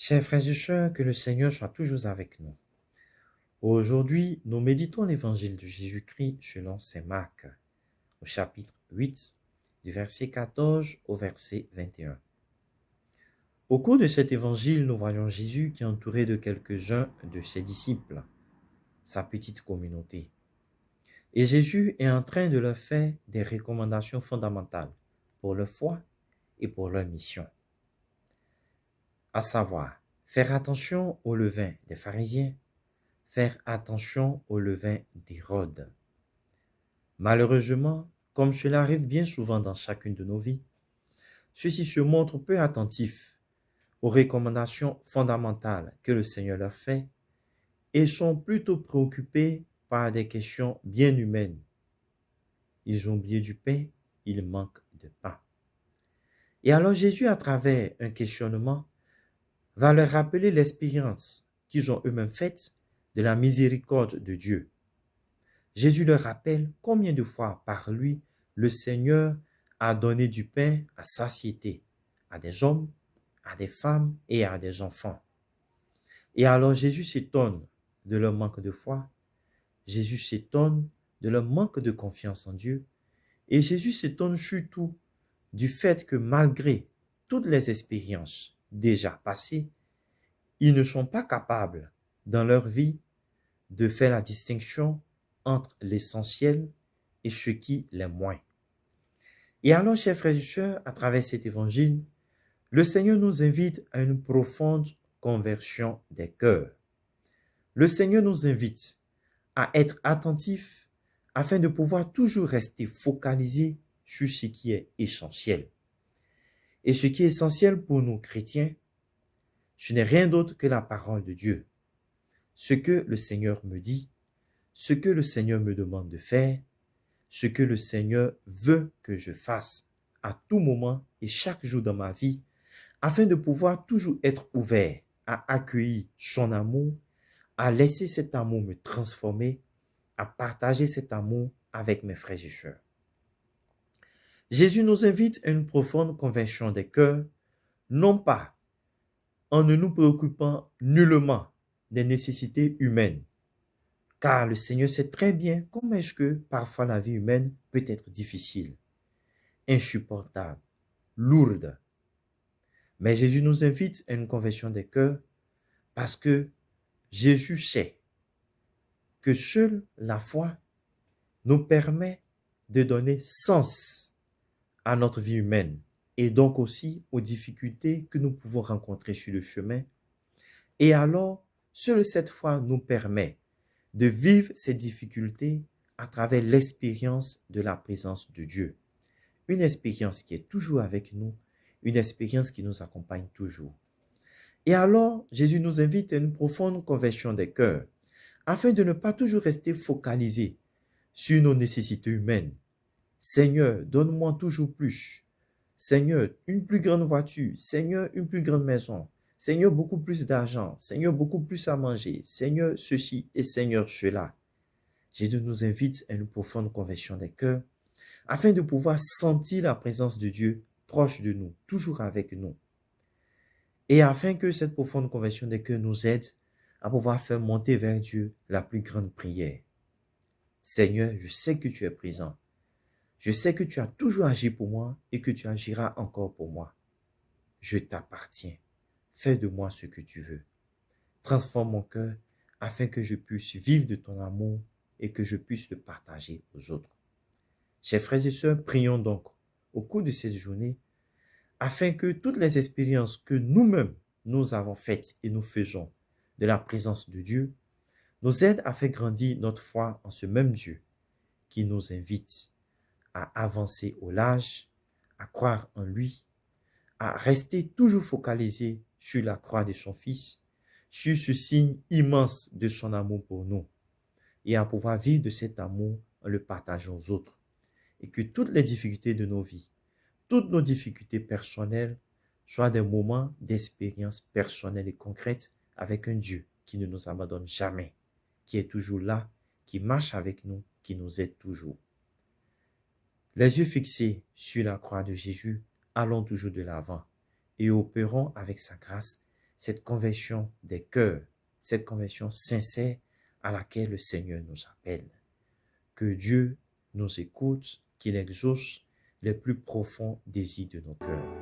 Chers frères et sœurs, que le Seigneur soit toujours avec nous. Aujourd'hui, nous méditons l'évangile de Jésus-Christ selon saint Marc, au chapitre 8, du verset 14 au verset 21. Au cours de cet évangile, nous voyons Jésus qui est entouré de quelques-uns de ses disciples, sa petite communauté. Et Jésus est en train de leur faire des recommandations fondamentales pour leur foi et pour leur mission. À savoir, faire attention au levain des pharisiens, faire attention au levain d'Hérode. Malheureusement, comme cela arrive bien souvent dans chacune de nos vies, ceux-ci se montrent peu attentifs aux recommandations fondamentales que le Seigneur leur fait et sont plutôt préoccupés par des questions bien humaines. Ils ont oublié du pain, il manque de pain. Et alors Jésus, à travers un questionnement, va leur rappeler l'expérience qu'ils ont eux-mêmes faite de la miséricorde de Dieu. Jésus leur rappelle combien de fois par lui le Seigneur a donné du pain à satiété à des hommes, à des femmes et à des enfants. Et alors Jésus s'étonne de leur manque de foi, Jésus s'étonne de leur manque de confiance en Dieu, et Jésus s'étonne surtout du fait que malgré toutes les expériences déjà passées, ils ne sont pas capables dans leur vie de faire la distinction entre l'essentiel et ce qui l'est moins. Et alors, chers frères et sœurs, à travers cet évangile, le Seigneur nous invite à une profonde conversion des cœurs. Le Seigneur nous invite à être attentifs afin de pouvoir toujours rester focalisés sur ce qui est essentiel. Et ce qui est essentiel pour nous chrétiens, ce n'est rien d'autre que la parole de Dieu. Ce que le Seigneur me dit, ce que le Seigneur me demande de faire, ce que le Seigneur veut que je fasse à tout moment et chaque jour dans ma vie, afin de pouvoir toujours être ouvert à accueillir son amour, à laisser cet amour me transformer, à partager cet amour avec mes frères et sœurs. Jésus nous invite à une profonde conversion des cœurs, non pas en ne nous préoccupant nullement des nécessités humaines, car le Seigneur sait très bien comment est-ce que parfois la vie humaine peut être difficile, insupportable, lourde. Mais Jésus nous invite à une conversion des cœurs parce que Jésus sait que seule la foi nous permet de donner sens à notre vie humaine et donc aussi aux difficultés que nous pouvons rencontrer sur le chemin. Et alors, seule cette foi nous permet de vivre ces difficultés à travers l'expérience de la présence de Dieu. Une expérience qui est toujours avec nous, une expérience qui nous accompagne toujours. Et alors, Jésus nous invite à une profonde conversion des cœurs, afin de ne pas toujours rester focalisés sur nos nécessités humaines. Seigneur, donne-moi toujours plus. Seigneur, une plus grande voiture. Seigneur, une plus grande maison. Seigneur, beaucoup plus d'argent. Seigneur, beaucoup plus à manger. Seigneur, ceci et Seigneur, cela. Jésus nous invite à une profonde conversion des cœurs, afin de pouvoir sentir la présence de Dieu proche de nous, toujours avec nous. Et afin que cette profonde conversion des cœurs nous aide à pouvoir faire monter vers Dieu la plus grande prière. Seigneur, je sais que tu es présent. Je sais que tu as toujours agi pour moi et que tu agiras encore pour moi. Je t'appartiens. Fais de moi ce que tu veux. Transforme mon cœur afin que je puisse vivre de ton amour et que je puisse le partager aux autres. Chers frères et sœurs, prions donc au cours de cette journée afin que toutes les expériences que nous-mêmes nous avons faites et nous faisons de la présence de Dieu nous aident à faire grandir notre foi en ce même Dieu qui nous invite à avancer au large, à croire en lui, à rester toujours focalisé sur la croix de son Fils, sur ce signe immense de son amour pour nous, et à pouvoir vivre de cet amour en le partageant aux autres. Et que toutes les difficultés de nos vies, toutes nos difficultés personnelles, soient des moments d'expérience personnelle et concrète avec un Dieu qui ne nous abandonne jamais, qui est toujours là, qui marche avec nous, qui nous aide toujours. Les yeux fixés sur la croix de Jésus, allons toujours de l'avant et opérons avec sa grâce cette conversion des cœurs, cette conversion sincère à laquelle le Seigneur nous appelle. Que Dieu nous écoute, qu'il exauce les plus profonds désirs de nos cœurs.